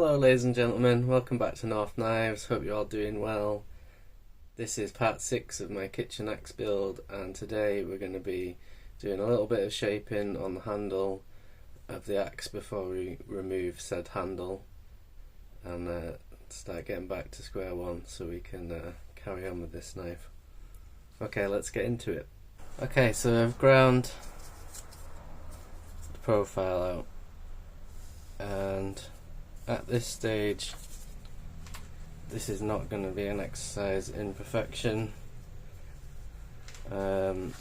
Hello ladies and gentlemen, welcome back to North Knives, hope you're all doing well. This is part 6 of my kitchen axe build, and today we're going to be doing a little bit of shaping on the handle of the axe before we remove said handle and start getting back to square one so we can carry on with this knife. Okay, let's get into it. Okay, so I've ground the profile out, and at this stage this is not going to be an exercise in perfection. You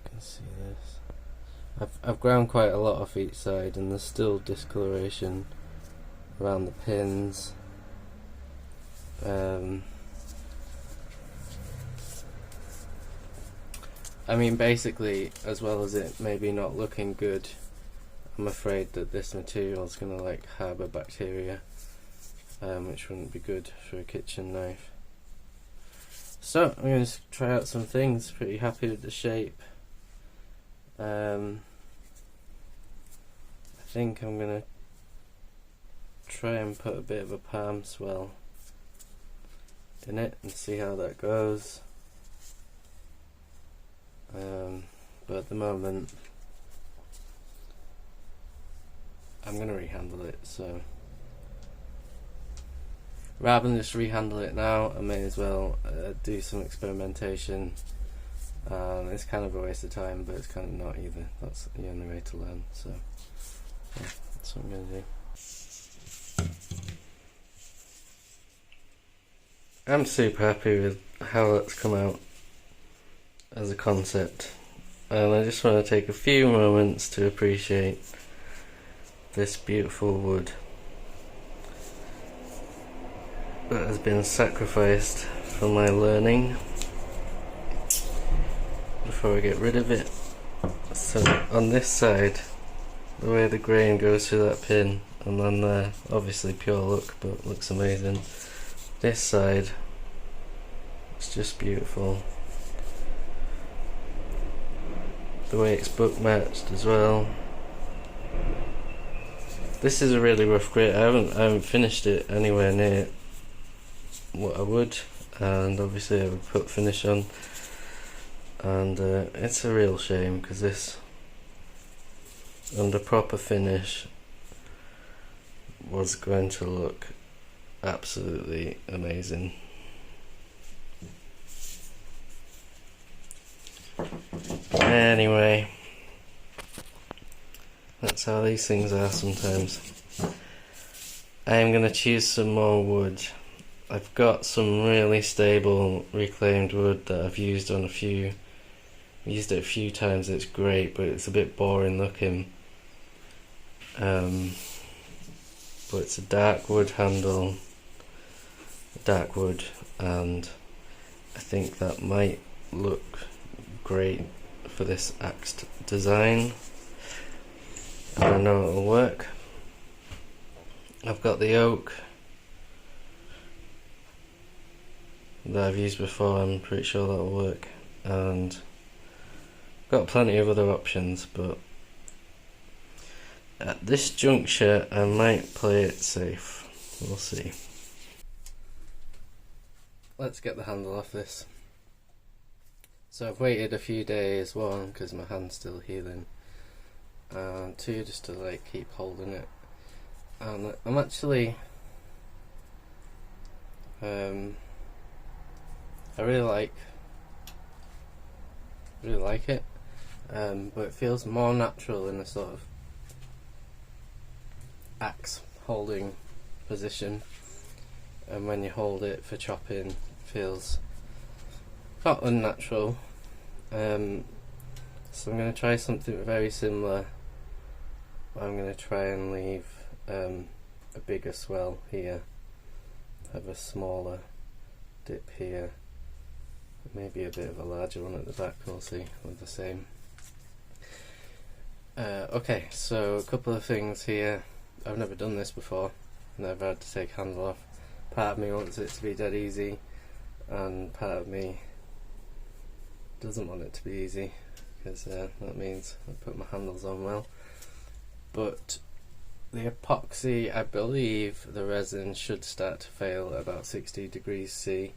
can see this. I've ground quite a lot off each side and there's still discoloration around the pins. I mean, basically, as well as it maybe not looking good, I'm afraid that this material is going to like harbour bacteria, which wouldn't be good for a kitchen knife. So I'm going to try out some things. Pretty happy with the shape. I think I'm going to try and put a bit of a palm swell in it and see how that goes. But at the moment I'm going to rehandle it, so rather than just rehandle it now, I may as well do some experimentation. It's kind of a waste of time, but it's kind of not either. That's the only way to learn, so yeah, that's what I'm going to do. I'm super happy with how that's come out as a concept, and I just want to take a few moments to appreciate this beautiful wood that has been sacrificed for my learning before I get rid of it. So on this side, the way the grain goes through that pin, and then there, obviously pure look, but looks amazing. This side, it's just beautiful. The way it's book matched as well. This is a really rough grate. I haven't finished it anywhere near what I would, and obviously I would put finish on, and it's a real shame because this under proper finish was going to look absolutely amazing. Anyway, that's how these things are sometimes. I am going to choose some more wood. I've got some really stable reclaimed wood that I've used on used it a few times. It's great, but it's a bit boring looking. But it's a dark wood handle, dark wood, and I think that might look great for this axe design. I know it'll work. I've got the oak that I've used before. I'm pretty sure that'll work, and got plenty of other options, but at this juncture I might play it safe. We'll see. Let's get the handle off this. So I've waited a few days, one because my hand's still healing, and two just to like keep holding it. And I'm actually I really like it, but it feels more natural in a sort of axe holding position, and when you hold it for chopping it feels not unnatural. So I'm going to try something very similar. I'm going to try and leave a bigger swell here, have a smaller dip here, maybe a bit of a larger one at the back. We'll see with the same. Okay, so a couple of things here. I've never done this before, never had to take handle off. Part of me wants it to be dead easy, and part of me doesn't want it to be easy, because that means I put my handles on well. but the epoxy, I believe the resin should start to fail at about 60 degrees C.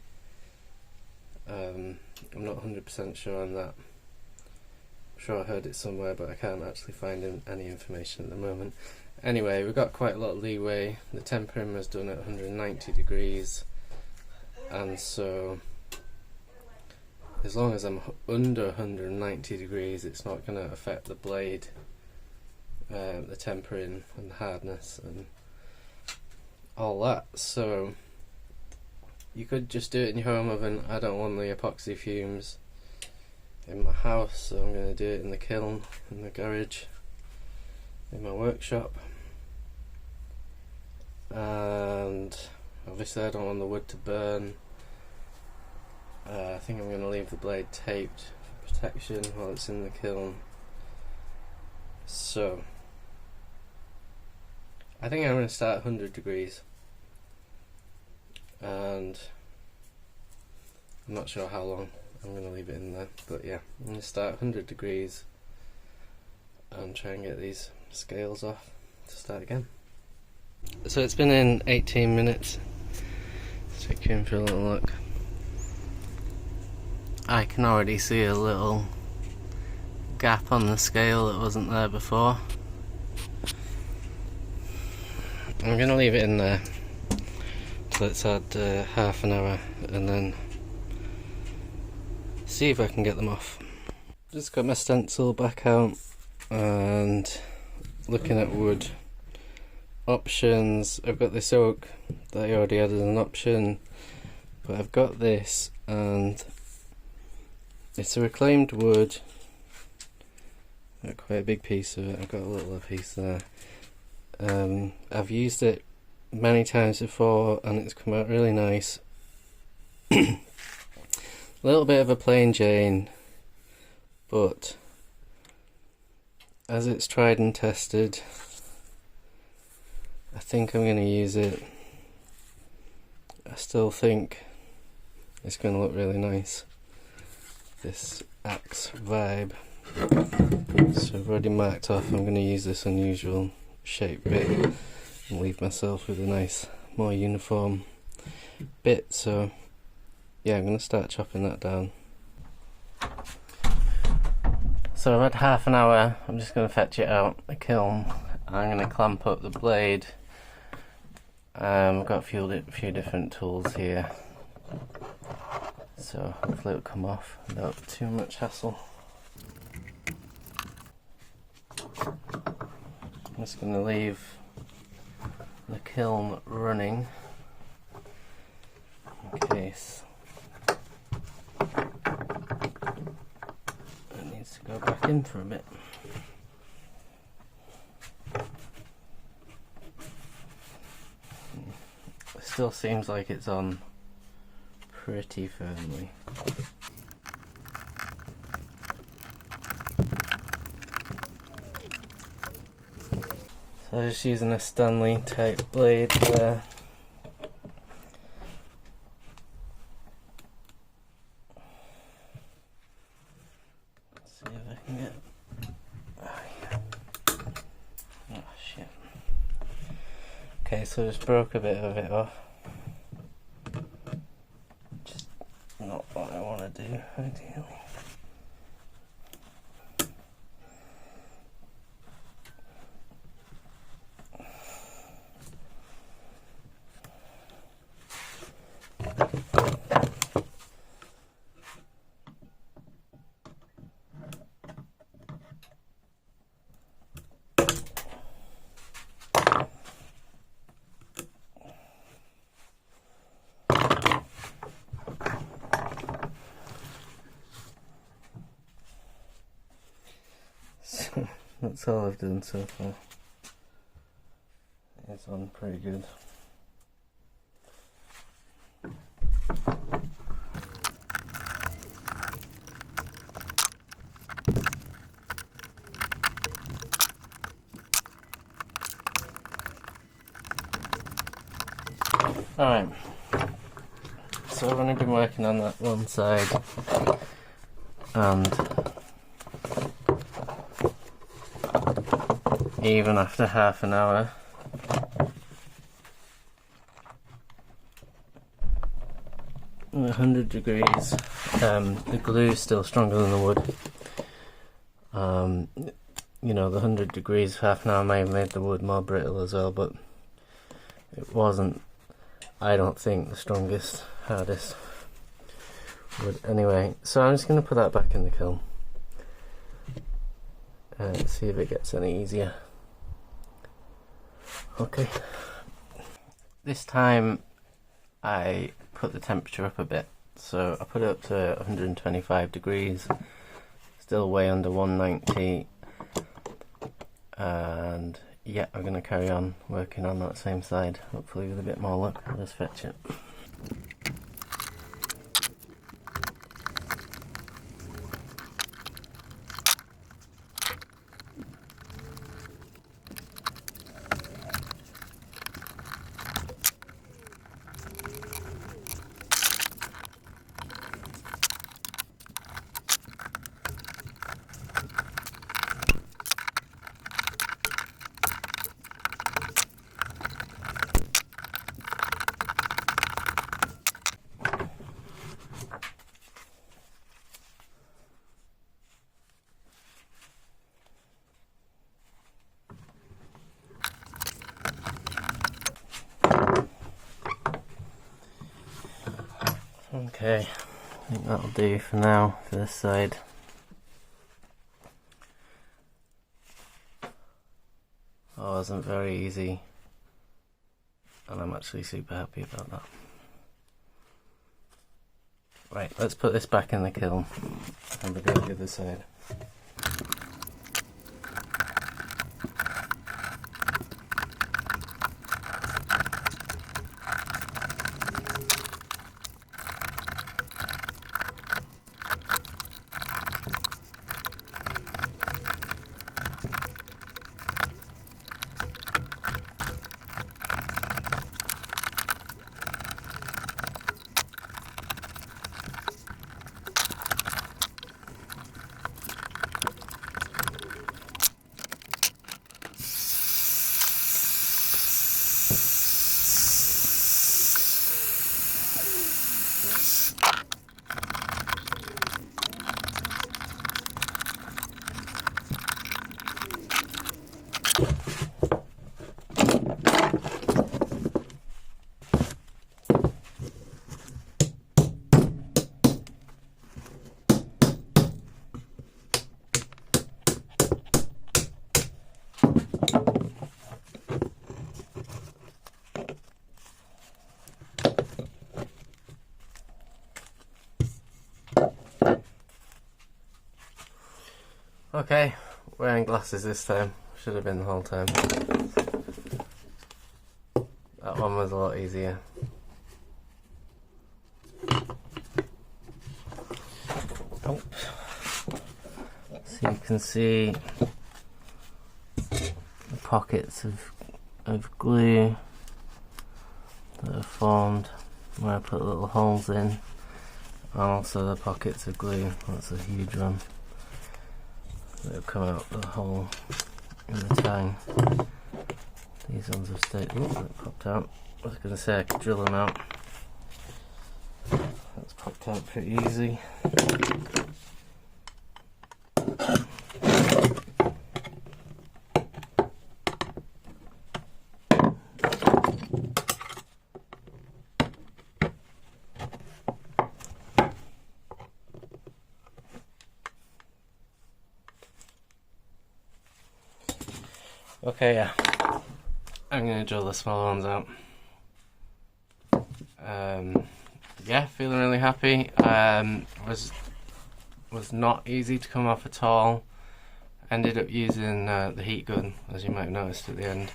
I'm not 100% sure on that. I'm sure I heard it somewhere, but I can't actually find any information at the moment. Anyway, we've got quite a lot of leeway. The tempering was done at 190 degrees, and so as long as I'm under 190 degrees, it's not going to affect the blade, the tempering and hardness and all that. So you could just do it in your home oven. I don't want the epoxy fumes in my house, so I'm going to do it in the kiln, in the garage, in my workshop. And obviously I don't want the wood to burn. I think I'm going to leave the blade taped for protection while it's in the kiln. So I think I'm going to start at 100 degrees, and I'm not sure how long I'm going to leave it in there, but yeah, I'm going to start at 100 degrees and try and get these scales off to start again. So it's been in 18 minutes. Let's take you in for a little look. I can already see a little gap on the scale that wasn't there before. I'm going to leave it in there, so let's add half an hour and then see if I can get them off. Just got my stencil back out and looking at wood options. I've got this oak that I already had as an option, but I've got this, and it's a reclaimed wood. Got quite a big piece of it. I've got a little piece there. I've used it many times before and it's come out really nice. A little bit of a plain Jane, but as it's tried and tested, I think I'm going to use it. I still think it's going to look really nice, this axe vibe. So I've already marked off, I'm going to use this unusual shape bit and leave myself with a nice, more uniform bit. So yeah, I'm going to start chopping that down. So I've had half an hour. I'm just going to fetch it out the kiln. I'm going to clamp up the blade. I've got a few different tools here, so hopefully it'll come off without too much hassle. I'm just going to leave the kiln running in case it needs to go back in for a bit. It still seems like it's on pretty firmly. So I'm just using a Stanley type blade there. Let's see if I can get... Oh, yeah. Oh shit. Okay, so I just broke a bit of it off. Just not what I want to do, ideally. So that's all I've done so far. It's on pretty good. Alright, so I've only been working on that one side, and even after half an hour. At 100 degrees, the glue is still stronger than the wood. You know, the 100 degrees for half an hour may have made the wood more brittle as well, but it wasn't, I don't think, the strongest, hardest wood. Anyway, so I'm just going to put that back in the kiln and see if it gets any easier. Okay. This time I put the temperature up a bit, so I put it up to 125 degrees, still way under 190, and yeah, I'm going to carry on working on that same side, hopefully with a bit more luck. I'll just fetch it. Okay, I think that'll do for now for this side. Oh, it wasn't very easy, and I'm actually super happy about that. Right, let's put this back in the kiln and we'll go to the other side. Okay, wearing glasses this time. Should have been the whole time. That one was a lot easier. Oh. So you can see the pockets of glue that are formed where I put little holes in, and also the pockets of glue. That's a huge one. They'll come out the hole in the tang. These ones have stayed. Oh, that popped out. I was going to say I could drill them out. That's popped out pretty easy. Okay, yeah, I'm going to drill the smaller ones out. Yeah, feeling really happy. Was not easy to come off at all. Ended up using the heat gun, as you might have noticed at the end.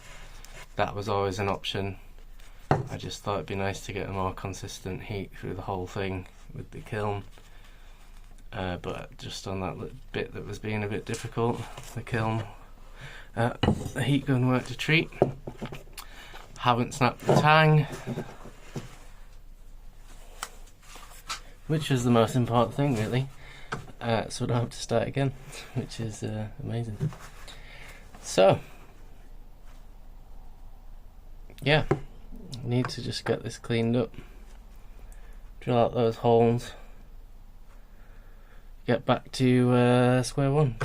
That was always an option. I just thought it'd be nice to get a more consistent heat through the whole thing with the kiln. But just on that bit that was being a bit difficult, the kiln, the heat gun worked a treat. Haven't snapped the tang, which is the most important thing really. So I don't have to start again, which is amazing. So yeah, I need to just get this cleaned up, drill out those holes, get back to square one.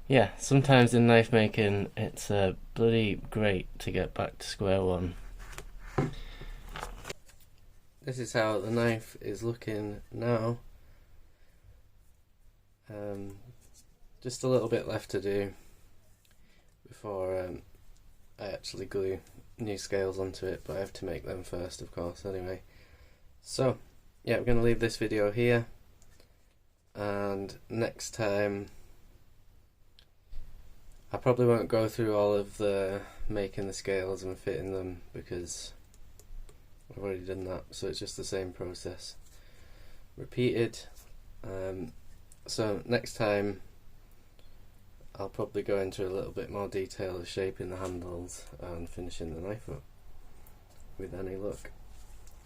Yeah, sometimes in knife making it's bloody great to get back to square one. This is how the knife is looking now. Just a little bit left to do before I actually glue new scales onto it, but I have to make them first, of course, anyway. So, yeah, we're going to leave this video here, and next time I probably won't go through all of the making the scales and fitting them, because I've already done that, so it's just the same process repeated. So next time I'll probably go into a little bit more detail of shaping the handles and finishing the knife up with any luck.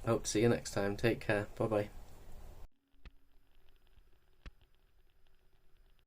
Hope to see you next time. Take care. Bye bye.